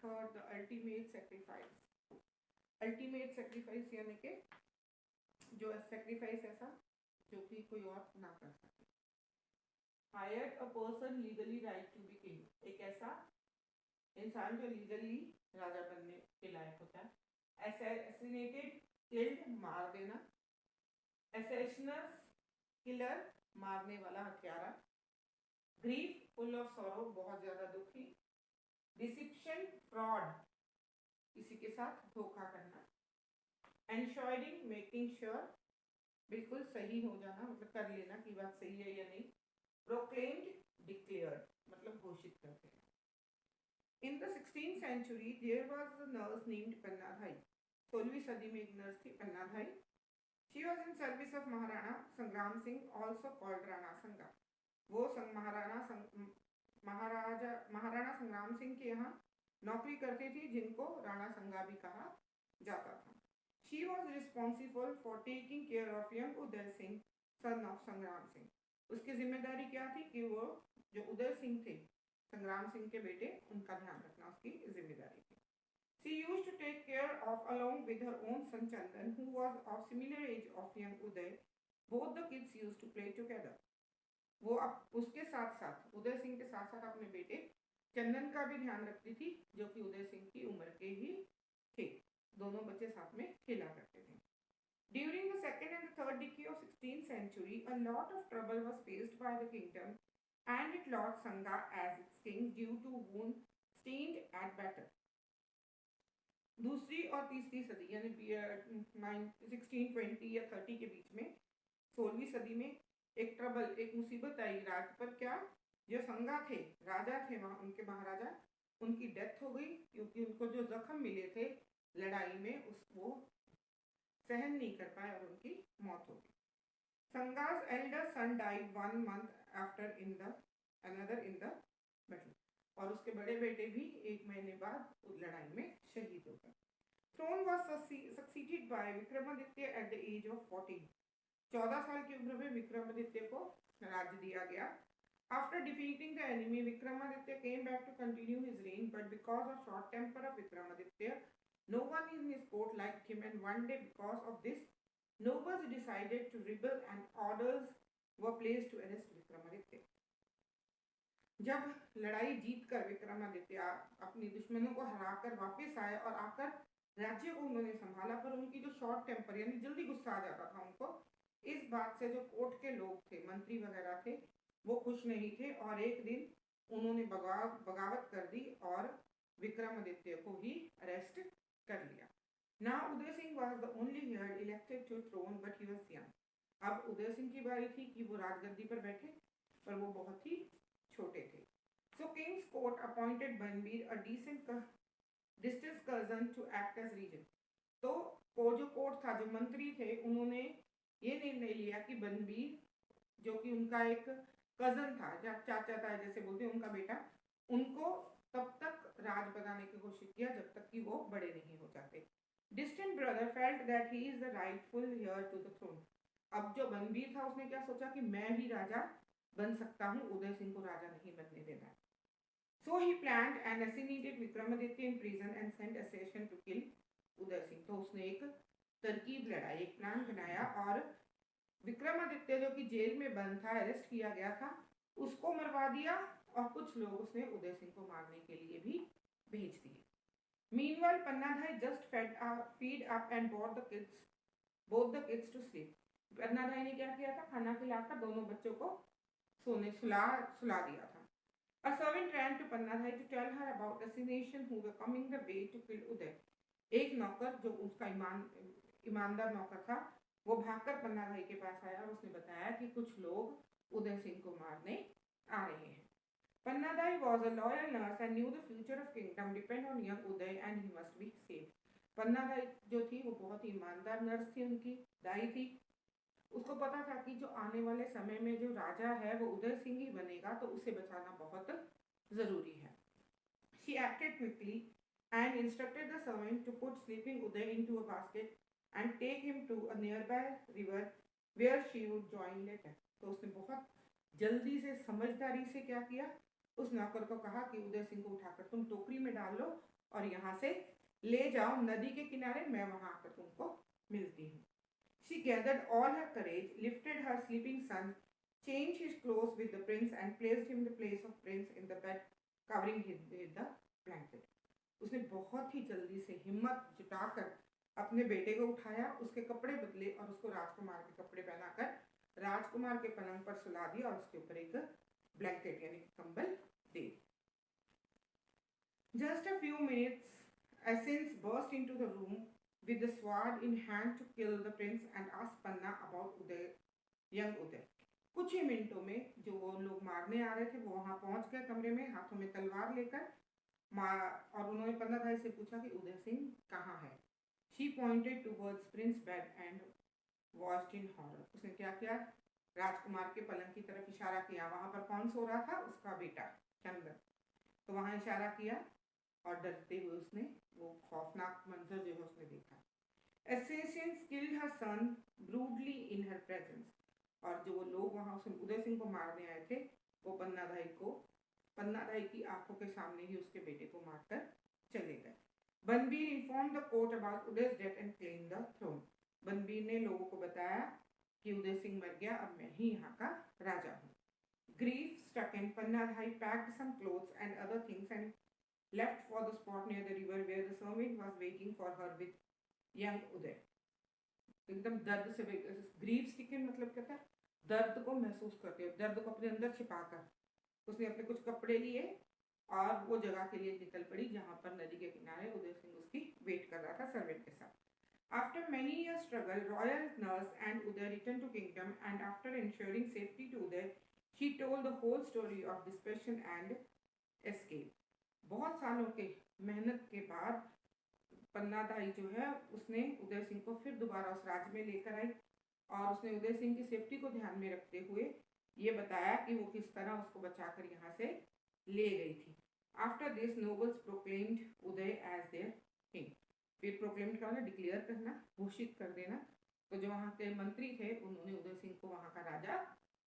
Third the ultimate sacrifice. Ultimate sacrifice यानी कि जो सेक्रीफाइस ऐसा जो कि कोई और ना कर सके। Hired a person legally right to be king, एक ऐसा इंसान जो लीगली राजा बनने के लायक होता है। असैसिनेटेड किल्ड, मार देना। असैसिनस, किलर, मारने वाला, हत्यारा। ग्रीफ, फुल ऑफ सॉरो, बहुत ज्यादा दुखी। डिसिप्शन, फ्रॉड, किसी के साथ धोखा करना। एंश्योरिंग, मेकिंग श्योर, बिल्कुल सही हो जाना, मतलब कर लेना कि बात सही है या नहीं। प्रोक्लेम्ड, डिक्लेयर्ड, मतलब घोषित करते हैं। In the 16th century, there was a nurse named Pannadhai. 16वीं सदी में एक नर्स थी पन्नाधाई। She was in service of Maharana Sangram Singh, also called Rana Sanga. वो महाराणा संग्राम सिंह के यहाँ नौकरी करती थी, जिनको राणा संगा भी कहा जाता था। She was responsible for taking care of young Uday Singh, son of संग्राम सिंह। उसकी जिम्मेदारी क्या थी कि वो जो उदय सिंह थे, संग्राम सिंह के बेटे, उनका ध्यान रखना उसकी जिम्मेदारी थी। She used to take care of, along with her own son Chandan, who was of similar age of young Uday. Both the kids used to play together. वो अब उसके साथ साथ, उदय सिंह के साथ साथ अपने बेटे चंदन का भी ध्यान रखती थी, जो कि उदय सिंह की उम्र के ही थे। दोनों बच्चे साथ में खेला करते थे। During the second and the third decade of 16th century, a lot of trouble was faced by the kingdom and it lost Sanga as its king due to wound stained at battle. दूसरी और तीसरी सदी यानी 1620 या 30 के बीच में 16वीं सदी में एक ट्रबल, एक मुसीबत आई राज पर। क्या, जो संगा थे, राजा थे वहां, उनके महाराजा, उनकी डेथ हो गई क्योंकि उनको जो जख्म मिले थे लड़ाई में वो सहन नहीं कर पाए और उनकी मौत हो गई। संगा's elder son died 1 month after another in the battle, और उसके बड़े बेटे भी 1 महीने बाद लड़ाई में शहीद हो गए। Throne was succeeded by Vikramaditya at the age of 14। 14 साल की उम्र में विक्रमादित्य को राज्य दिया गया। After defeating the enemy, Vikramaditya came back to continue his reign, but because of short temper of Vikramaditya, no one in his court liked him, and one day, because of this, nobles decided to rebel and orders were placed to arrest Vikramaditya। जब लड़ाई जीतकर विक्रमादित्य अपनी दुश्मनों को हराकर वापस आए और आकर राज्य को उन्होंने संभाला, पर उनकी जो शॉर्ट टेम्पर यानी जल्दी गुस्सा आ जाता था उनको, इस बात से जो कोर्ट के लोग थे, मंत्री वगैरह थे, वो खुश नहीं थे और एक दिन उन्होंने बगावत कर दी और विक्रमादित्य को ही अरेस्ट कर लिया। Now Uday Singh was the only heir elected to throne, but he was young। अब उदय सिंह की बारी थी कि वो राजगद्दी पर बैठे, पर वो बहुत ही छोटे थे। So King's Court appointed Banbir, a distant cousin, to act as regent। तो वो जो कोर्ट था, जो मंत्री थे, उन्होंने ये निर्णय लिया कि बनबीर, जो कि उनका एक कजन था, चाचा था जैसे बोलते हैं, उनका बेटा, उनको तब तक राज बनाने की कोशिश किया जब तक कि वो बड़े नहीं हो जाते। Distant brother felt that he is the rightful heir to the throne। अब जो बनबीर था उसने क्या सोचा कि मैं ही राजा बन सकता हूँ, उदय सिंह को राजा नहीं बनने देना। So he planned and assassinated Vikramaditya in prison and sent assassin to kill Uday Singh. तो उसने एक तरकीब लड़ाई, एक प्लान बनाया और विक्रमादित्य जो कि जेल में बंद था, अरेस्ट किया गया था, उसको मरवा दिया और कुछ लोग उसने उदय सिंह को मारने के लिए भी भेज दिए। Meanwhile, Pannadhai just feed up and both the kids to sleep। पन्नाधाई ने क्या किया था, खाना खिलाकर दोनों बच्चों को सुला दिया था। A servant ran to Pannadhai to tell her about assassination who were coming the way to kill Uday। एक नौकर जो उसका ईमानदार नौकर था, वो भागकर पन्नाधाई के पास आया और उसने बताया कि कुछ लोग उदय सिंह को मारने आ रहे हैं। Pannadhai was a loyal nurse and knew the future of kingdom depend on young Uday and he must be saved। पन्नाधाई जो थी वो बहुत ही ईमानदार नर्स थी, उनकी दाई थी। उसको पता था कि जो आने वाले समय में जो राजा है वो उदय सिंह ही बनेगा, तो उसे बचाना बहुत जरूरी है। She acted quickly and instructed the servant to put sleeping Uday into a basket and take him to a nearby river where she would join later। तो उसने बहुत जल्दी से, समझदारी से क्या किया, उस नौकर को कहा कि उदय सिंह को उठाकर तुम टोकरी में डाल लो और यहाँ से ले जाओ नदी के किनारे, मैं वहां आकर तुमको मिलती हूँ। She gathered all her courage, lifted her sleeping son, changed his clothes with the prince and placed him in the place of prince in the bed, covering him with the blanket. उसने बहुत ही जल्दी से हिम्मत जुटाकर अपने बेटे को उठाया, उसके कपड़े बदले और उसको राजकुमार के कपड़े पहनाकर राजकुमार के पलंग पर सुला दिया और उसके ऊपर एक ब्लैंकेट यानी कि कंबल दे दिया। Just a few minutes, Essence burst into the room with the sword in hand to kill the prince and asked Panna about young Uday. कुछ ही मिनटों में जो वो लोग मारने आ रहे थे वो वहां पहुंच गए कमरे में हाथों में तलवार लेकर, और उन्होंने पन्ना भाई से पूछा कि उदय सिंह कहाँ है। She pointed towards Prince's bed and watched in horror. उसने क्या किया, राजकुमार के पलंग की तरफ इशारा किया। वहां पर कौन सो रहा था, उसका बेटा चंदन। तो वहां इशारा किया और डरते हुए उसने वो खौफनाक मंजर जो है उसने देखा। Assassins killed her son brutally in her presence. और जो लोग वहां उदय सिंह को मारने आए थे वो पन्नाधाई की आंखों के सामने ही उसके बेटे को मारकर चले गए। बनबीर informed the court about Uday's death and claimed the throne. बनबीर ने लोगों को बताया कि उदय सिंह मर गया, अब मैं ही यहाँ का राजा हूँ। Grief stricken, Pannadhai packed some clothes and other things and left for the spot near the river where the servant was waiting for her with young Uday. एकदम दर्द से ग्रीफ स्टिकन मतलब क्या था, दर्द को महसूस करते हो, दर्द को अपने अंदर छिपाकर उसने अपने कुछ कपड़े लिए और वो जगह के लिए निकल पड़ी जहां पर नदी के किनारे उदय सिंह उसकी वेट कर रहा था सर्वेंट के साथ। After many years struggle, royal nurse and Uday returned to kingdom, and after ensuring safety to Uday, she told the whole story of depression and escape. बहुत सालों के मेहनत के बाद पन्नाधाई जो है उसने उदय सिंह को फिर दोबारा उस राज्य में लेकर आई और उसने उदय सिंह की सेफ्टी को ध्यान में रखते हुए ये बताया कि वो किस तरह उसको बचाकर यहाँ से ले गई थी। After this nobles proclaimed Uday as their king. फिर प्रोक्लेम्ड का मतलब डिक्लेयर करना, घोषित कर देना। तो जो वहाँ के मंत्री थे उन्होंने उदय सिंह को वहाँ का राजा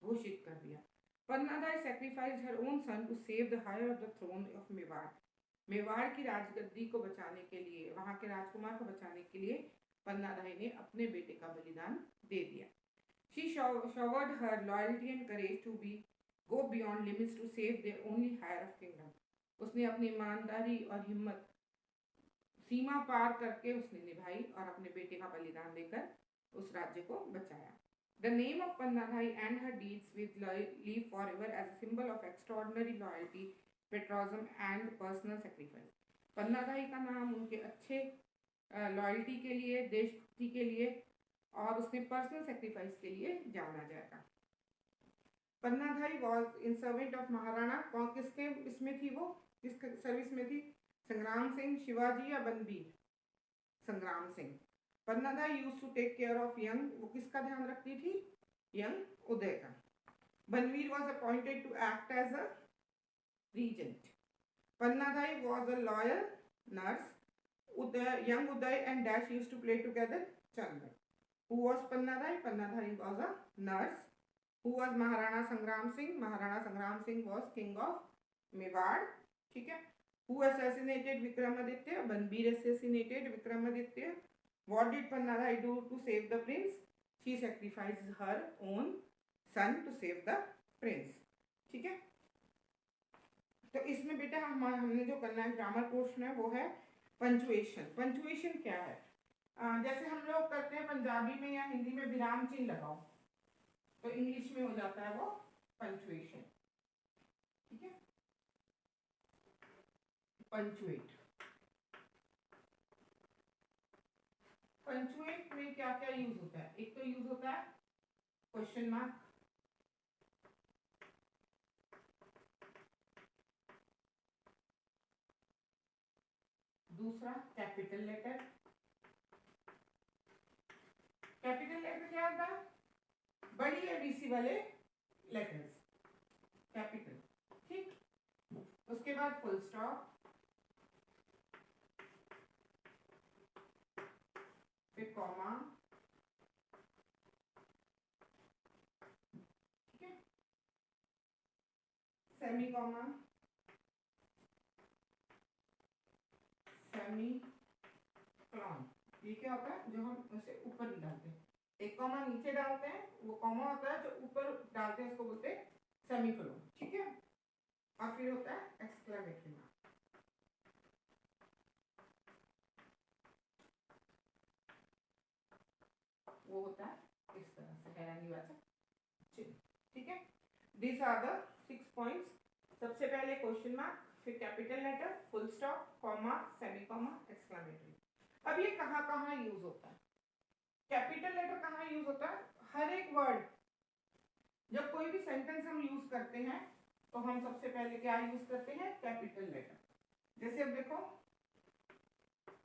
घोषित कर दिया। पन्नाधाई sacrificed her own son to save the heir of the throne of Mewar. Mewar की राजगद्दी को बचाने के लिए, वहां के राजकुमार को बचाने के लिए पन्नाधाई ने अपने बेटे का बलिदान दे दिया। She showered her loyalty and courage to go beyond limits to save their only heir of kingdom. उसने अपनी ईमानदारी और हिम्मत सीमा पार करके उसने निभाई और अपने बेटे का बलिदान देकर उस राज्य को बचाया। The name of Pannadhai and her deeds will live forever as a symbol of extraordinary loyalty, patriotism and personal sacrifice. पन्नाधाई का नाम उनके अच्छे लॉयल्टी के लिए, देशभक्ति के लिए और उसने पर्सनल सेक्रीफाइस के लिए जाना जाएगा। Pannadhai was in servant of Maharana. कौन किसके इसमें थी, वो किस सर्विस में थी, संग्राम सिंह, शिवाजी या Banbir? Sangram Singh. Pannadhai used to take care of young, वो किसका ध्यान रखती थी, यंग उदय का। Banbir was appointed to act as a regent. Pannadhai was a loyal nurse. Young Uday and Dash used to play together. Chandan. Who was Pannadhai? Pannadhai was a nurse. Who was Maharana Sangram Singh? Maharana Sangram Singh was king of Mewar. ठीक है। Who assassinated Vikramaditya? Banbir assassinated Vikramaditya. What did Pannadhai do to save the prince? She sacrificed her own son to save the prince. ठीक है। तो इसमें बेटा हमने जो करना है ग्रामर पोर्शन है वो है पंचुएशन। पंचुएशन क्या है, जैसे हम लोग करते हैं पंजाबी में या हिंदी में विराम चिन्ह लगाओ, तो इंग्लिश में हो जाता है वो पंचुएशन। ठीक है, पंचुएट। पंचुएट में क्या क्या यूज होता है, एक तो यूज होता है क्वेश्चन मार्क, दूसरा कैपिटल लेटर। कैपिटल लेटर क्या होता है, बड़ी एबीसी वाले लेटर्स, कैपिटल। ठीक, उसके बाद फुल स्टॉप, फिर कॉमा, ठीक है, सेमी कॉमा, सेमीकोलन, ये क्या होता है जो हम उसे ऊपर नहीं डालते, एक कॉमा नीचे डालते हैं, वो कॉमा होता है जो ऊपर डालते हैं उसको बोलते हैं सेमीकोलन, ठीक है। और फिर होता है एक्सक्लेमेटरी मार्क, वो होता है इस तरह से हैरानीवाचक चिन्ह, ठीक है। This are the 6 points. सबसे पहले क्वेश्चन मार्क, फिर capital letter, full stop, comma, semicolon, exclamatory. अब ये कहाँ कहाँ यूज होता है? कैपिटल लेटर कहाँ यूज होता है? हर एक वर्ड, जब कोई भी सेंटेंस हम यूज करते हैं तो हम सबसे पहले क्या यूज करते हैं? Capital letter. जैसे अब देखो,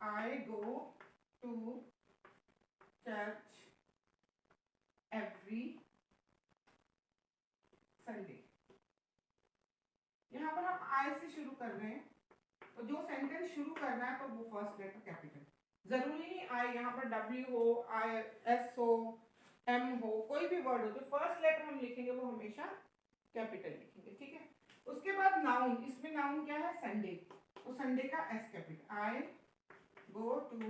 I go to church every Sunday. यहाँ पर हम आई से शुरू कर रहे हैं, तो जो सेंटेंस शुरू करना है तो वो फर्स्ट लेटर कैपिटल। जरूरी नहीं आई यहाँ पर डब्ल्यू हो, आई एस हो, एम हो, कोई भी वर्ड हो, जो फर्स्ट लेटर हम लिखेंगे वो हमेशा कैपिटल लिखेंगे, ठीक है। उसके बाद नाउन, इसमें नाउन क्या है? संडे, तो संडे का S capital. I go to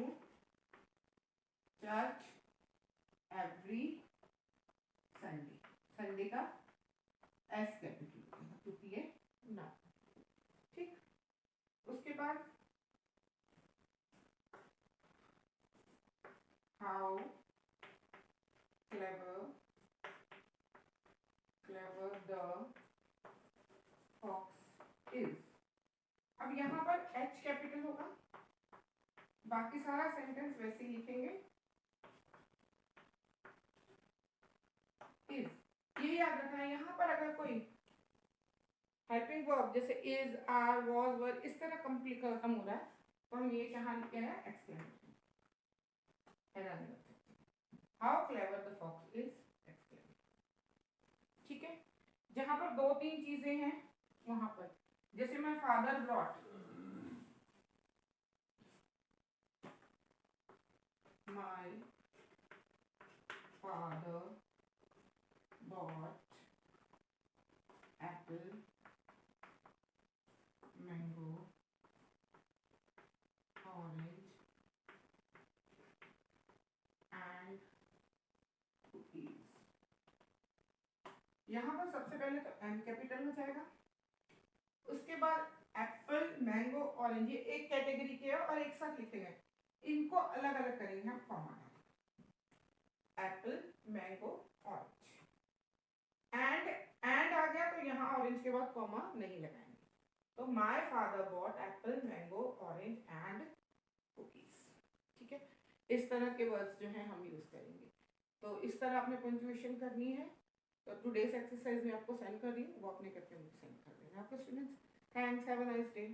church every Sunday, Sunday का एस कैपिटल क्योंकि ये नाउन, ठीक। उसके बाद how clever the fox is. अब यहाँ पर एच कैपिटल होगा, बाकी सारा सेंटेंस वैसे ही लिखेंगे इज। ये याद रखना है, यहाँ पर अगर कोई हेल्पिंग वर्ब जैसे इज, आर, वाज, वर इस तरह कंप्लीट खत्म हो रहा है तो हम ये कहाँ लिखे हैं? Exclamation. How clever the fox is, exclamation, ठीक है। जहां पर दो तीन चीजें हैं वहां पर, जैसे मैं father brought, my father bought apple, mango, orange and cookies. यहाँ पर सबसे पहले तो एम कैपिटल हो जाएगा, उसके बाद एप्पल, मैंगो, ऑरेंज, ये एक कैटेगरी के और एक साथ लिखे गए, इनको अलग अलग करेंगे हम comma. Apple, mango, orange, and आ गया तो यहाँ ऑरेंज के बाद कॉमा नहीं लगाएंगे, तो my father bought apple, mango, orange and cookies, ठीक है। इस तरह के वर्ड्स जो हैं हम यूज करेंगे। तो इस तरह आपने पंक्चुएशन करनी है। तो टुडेस एक्सरसाइज में आपको सेंड कर रही हूँ, वो आपने करके मुझे सेंड कर देना। आपके students, thanks, have a nice day.